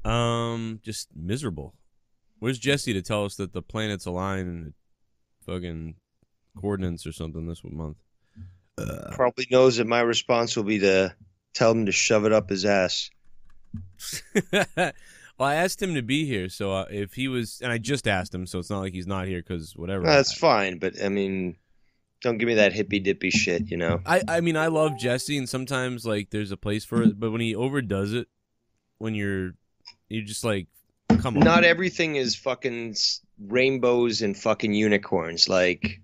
Just miserable. Where's Jesse to tell us that the planets align in fucking coordinates or something this month? Probably knows that my response will be to tell him to shove it up his ass. Well, I asked him to be here, so if he was, and I just asked him, so it's not like he's not here because whatever. That's fine, but I mean, don't give me that hippy dippy shit, you know. I mean, I love Jesse, and sometimes like there's a place for it, but when he overdoes it, when you're just like, come on. Not everything is fucking rainbows and fucking unicorns. Like,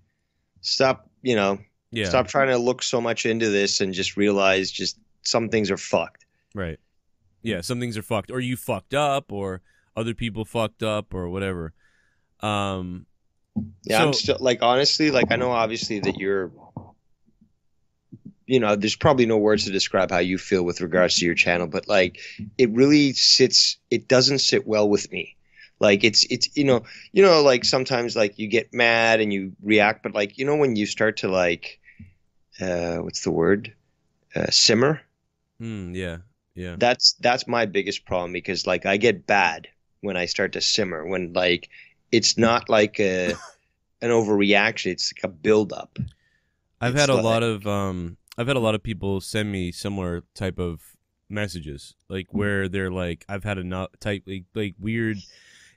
stop, you know. Yeah. Stop trying to look so much into this and just realize just some things are fucked. Right. Yeah, some things are fucked, or you fucked up, or other people fucked up, or whatever. Yeah, I'm still like, honestly, like I know obviously that you're, you know, there's probably no words to describe how you feel with regards to your channel, but like it really it doesn't sit well with me. Like it's you know, like sometimes like you get mad and you react, but like, you know, when you start to like, what's the word? Simmer. Yeah. Yeah. That's my biggest problem, because like I get bad when I start to simmer, when like it's not like an overreaction, it's like a buildup. I've had a lot of people send me similar type of messages, like where they're like, I've had enough type like weird.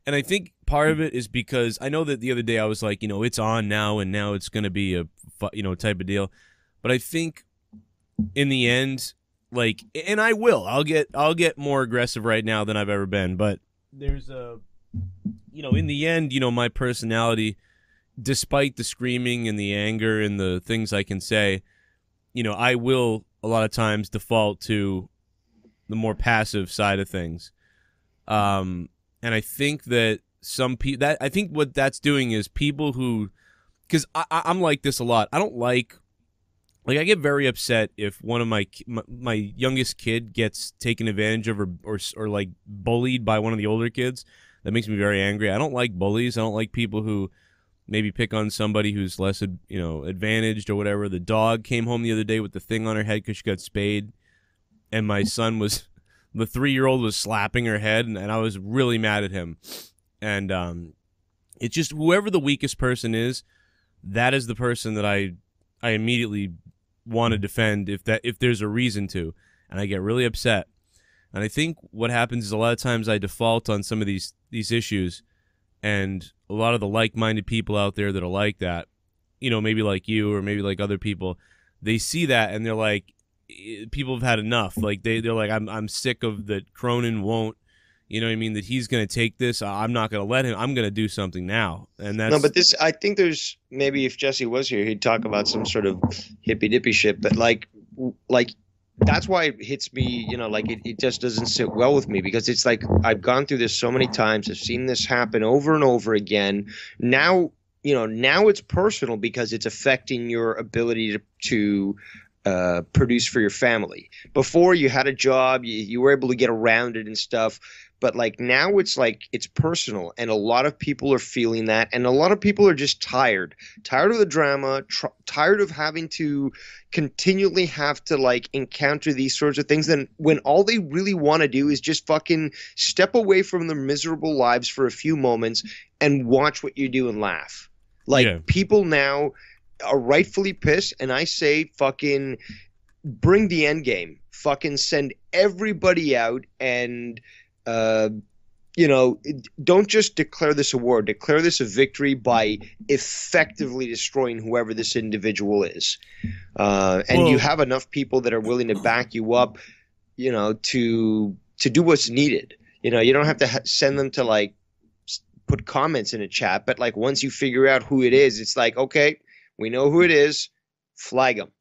And I think part of it is because I know that the other day I was like, you know, it's on now and now it's going to be a, you know, type of deal. But I think in the end, like, and I'll get more aggressive right now than I've ever been. But there's you know, in the end, you know, my personality, despite the screaming and the anger and the things I can say, you know, I will a lot of times default to the more passive side of things. And I think that I think what that's doing is people who, because I'm like this a lot. I don't like I get very upset if one of my youngest kid gets taken advantage of or like bullied by one of the older kids. That makes me very angry. I don't like bullies. I don't like people who maybe pick on somebody who's less, you know, advantaged or whatever. The dog came home the other day with the thing on her head because she got spayed, and my son was. The 3-year-old was slapping her head, and I was really mad at him. And it's just whoever the weakest person is, that is the person that I immediately want to defend if there's a reason to, and I get really upset. And I think what happens is a lot of times I default on some of these issues, and a lot of the like-minded people out there that are like that, you know, maybe like you or maybe like other people, they see that and they're like, people have had enough. Like they're like, I'm sick of that Cronin won't, you know what I mean, that he's going to take this. I'm not going to let him. I'm going to do something now. And that's... No, but this, I think there's, maybe if Jesse was here, he'd talk about some sort of hippy dippy shit, but like that's why it hits me, you know, like it just doesn't sit well with me, because it's like, I've gone through this so many times. I've seen this happen over and over again. Now, you know, now it's personal because it's affecting your ability to produce for your family. Before, you had a job, you were able to get around it and stuff, but like now it's like it's personal, and a lot of people are feeling that, and a lot of people are just tired of the drama, tired of having to continually have to like encounter these sorts of things, then when all they really want to do is just fucking step away from their miserable lives for a few moments and watch what you do and laugh. Like, people now are rightfully pissed, and I say fucking bring the end game. Fucking send everybody out, and you know, don't just declare this a war. Declare this a victory by effectively destroying whoever this individual is. And you have enough people that are willing to back you up, you know, to do what's needed. You know, you don't have to send them to like put comments in a chat, but like once you figure out who it is, it's like, okay, we know who it is. Flag them,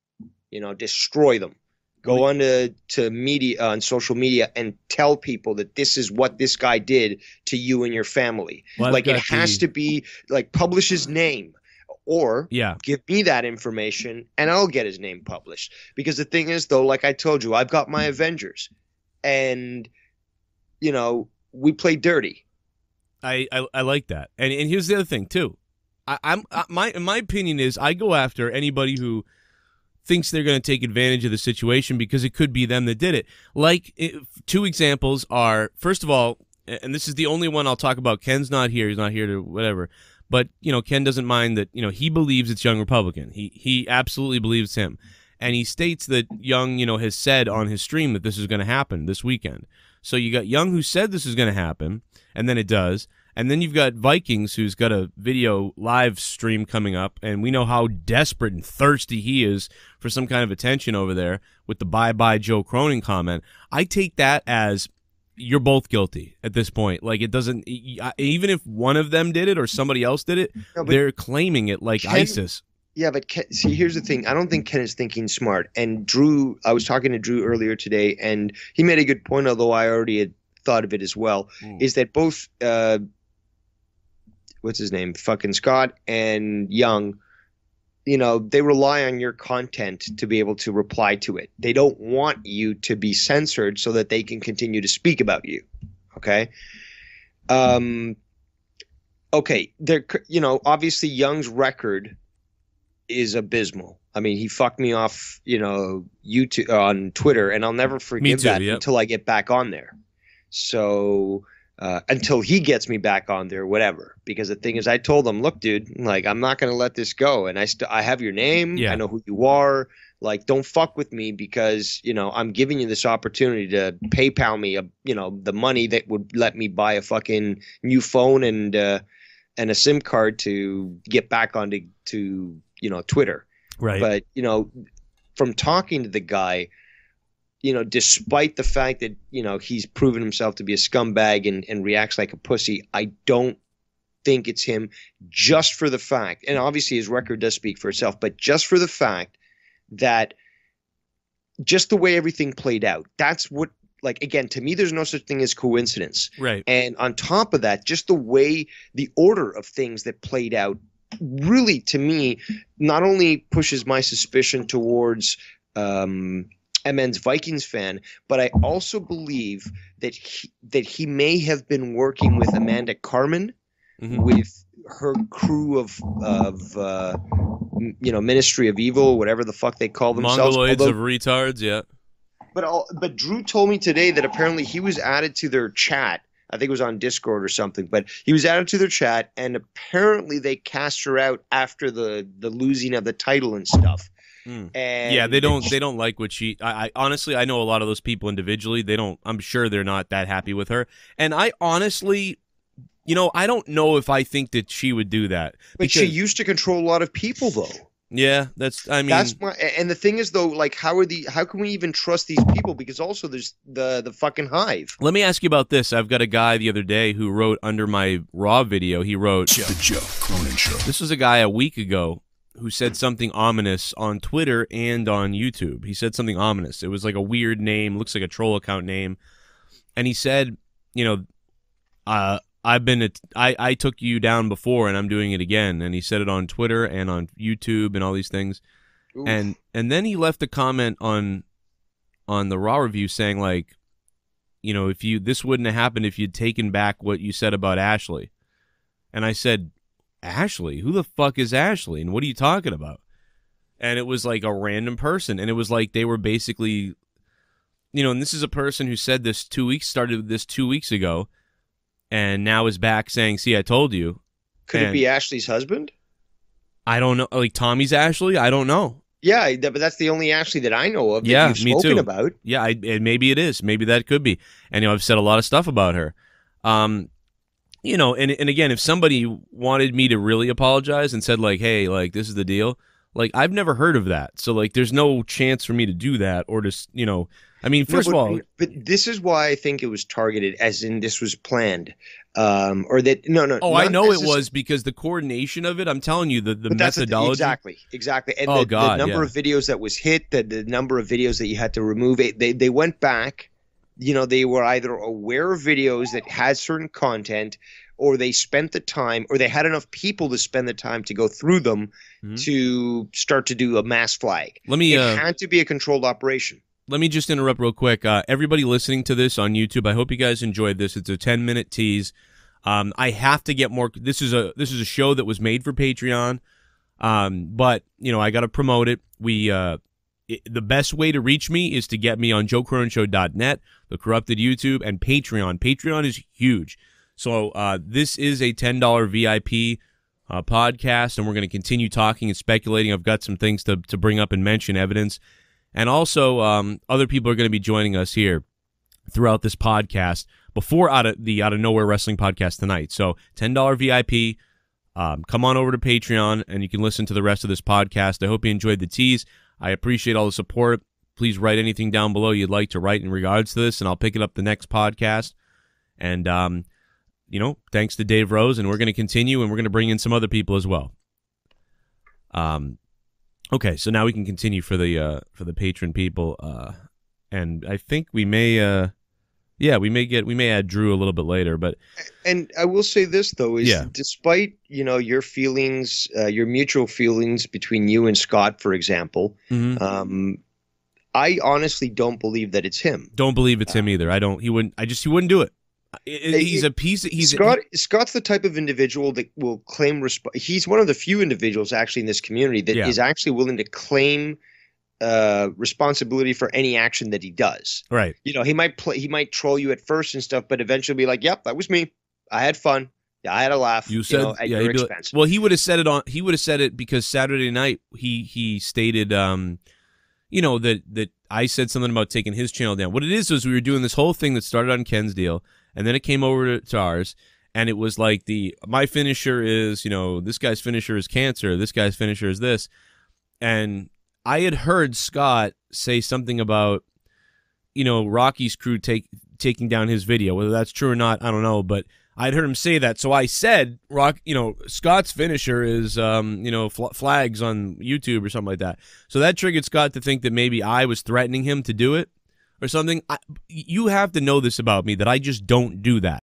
you know, destroy them. Go on to media, on social media, and tell people that this is what this guy did to you and your family. Well, like, it has to be like, publish his name, or give me that information and I'll get his name published. Because the thing is, though, like I told you, I've got my Avengers, and you know, we play dirty. I like that, and here's the other thing too. My opinion is, I go after anybody who thinks they're going to take advantage of the situation, because it could be them that did it. Like, two examples are, first of all, and this is the only one I'll talk about. Ken's not here. He's not here to whatever. But, you know, Ken doesn't mind that, you know, he believes it's Young Republican. He absolutely believes him. And he states that Young, you know, has said on his stream that this is going to happen this weekend. So you got Young who said this is going to happen, and then it does. And then you've got Vikings who's got a video live stream coming up, and we know how desperate and thirsty he is for some kind of attention over there with the bye-bye Joe Cronin comment. I take that as you're both guilty at this point. Like, it doesn't, even if one of them did it or somebody else did it, no, they're claiming it like ISIS. Yeah, but Ken, see, here's the thing. I don't think Ken is thinking smart. And Drew, I was talking to Drew earlier today, and he made a good point, although I already had thought of it as well, is that both, what's his name, fucking Scott and Young, you know, they rely on your content to be able to reply to it. They don't want you to be censored so that they can continue to speak about you. Okay. Okay. There, you know, obviously Young's record is abysmal. I mean, he fucked me off, you know, YouTube on Twitter, and I'll never forgive that until I get back on there. So, until he gets me back on there, whatever. Because the thing is, I told him, look, dude, like, I'm not going to let this go. And I have your name. Yeah. I know who you are. Like, don't fuck with me because, you know, I'm giving you this opportunity to PayPal me, you know, the money that would let me buy a fucking new phone and a SIM card to get back onto, you know, Twitter. Right. But, you know, from talking to the guy, you know, despite the fact that, you know, he's proven himself to be a scumbag and reacts like a pussy, I don't think it's him, just for the fact, and obviously his record does speak for itself, but just for the fact that just the way everything played out, that's what, like, again, to me, there's no such thing as coincidence. Right. And on top of that, just the way, the order of things that played out really, to me, not only pushes my suspicion towards MN's Vikings fan, but I also believe that he may have been working with Amanda Carmen, with her crew of you know, Ministry of Evil, whatever the fuck they call themselves. Mongoloids of retards, yeah. But Drew told me today that apparently he was added to their chat. I think it was on Discord or something, but he was added to their chat, and apparently they cast her out after the losing of the title and stuff. And yeah, they don't like what she. I honestly, I know a lot of those people individually. They don't. I'm sure they're not that happy with her. And I honestly, you know, I don't know if I think that she would do that. But she used to control a lot of people, though. Yeah, I mean, that's my. And the thing is, though, like, how can we even trust these people? Because also there's the fucking hive. Let me ask you about this. I've got a guy the other day who wrote under my Raw video. He wrote, "The Joe Cronin Show." This was a guy a week ago who said something ominous on Twitter and on YouTube. He said something ominous. It was like a weird name, looks like a troll account name. And he said, you know, I took you down before and I'm doing it again. And he said it on Twitter and on YouTube and all these things. Oof. And then he left a comment on the Raw review saying, like, you know, this wouldn't have happened if you'd taken back what you said about Ashley. And I said, Ashley? Who the fuck is Ashley? And what are you talking about? And it was like a random person. And it was like they were basically, you know, and this is a person who said this started this 2 weeks ago, and now is back saying, see, I told you. Could it be Ashley's husband? I don't know. Like Tommy's Ashley? I don't know. Yeah, but that's the only Ashley that I know of that you've me spoken too. about. Yeah, and maybe it is. Maybe that could be. And, you know, I've said a lot of stuff about her. You know, and again, if somebody wanted me to really apologize and said, like, hey, like, this is the deal, like, I've never heard of that. So, like, there's no chance for me to do that or to, you know, I mean, first of all. But this is why I think it was targeted, as in this was planned. Or that, no. Oh, I know it was, because the coordination of it, I'm telling you, the methodology. Exactly. And the number of videos that was hit, the number of videos that you had to remove, they went back. You know, they were either aware of videos that had certain content, or they spent the time, or they had enough people to spend the time to go through them to start to do a mass flag. It had to be a controlled operation. Let me just interrupt real quick. Everybody listening to this on YouTube, I hope you guys enjoyed this. It's a 10-minute tease. I have to get more. This is a show that was made for Patreon, but you know, I got to promote it. the best way to reach me is to get me on JoeCroninShow.net, the corrupted YouTube, and Patreon. Patreon is huge. So this is a $10 VIP podcast, and we're going to continue talking and speculating. I've got some things to bring up and mention, evidence. And also, other people are going to be joining us here throughout this podcast before Out of Nowhere Wrestling podcast tonight. So $10 VIP. Come on over to Patreon, and you can listen to the rest of this podcast. I hope you enjoyed the tease. I appreciate all the support. Please write anything down below you'd like to write in regards to this, and I'll pick it up the next podcast. And, thanks to Dave Rose, and we're going to continue, and we're going to bring in some other people as well. Okay, so now we can continue for the patron people, and I think we may we may add Drew a little bit later, but I will say this though is despite your feelings, your mutual feelings between you and Scott, for example, I honestly don't believe that it's him. Don't believe it's him either. He wouldn't do it. Scott's the type of individual that will claim he's one of the few individuals actually in this community that is actually willing to claim responsibility for any action that he does. Right. He might troll you at first and stuff, but eventually be like, "Yep, that was me. I had fun. Yeah, I had a laugh." You said at your expense. Well, he would have said it He would have said it because Saturday night he stated that I said something about taking his channel down. What it is we were doing this whole thing that started on Ken's deal, and then it came over to Tarr's, and it was like my finisher is, this guy's finisher is cancer, this guy's finisher is this. And I had heard Scott say something about, Rocky's crew taking down his video. Whether that's true or not, I don't know, but I'd heard him say that. So I said, Scott's finisher is, flags on YouTube or something like that. So that triggered Scott to think that maybe I was threatening him to do it or something. You have to know this about me, that I just don't do that.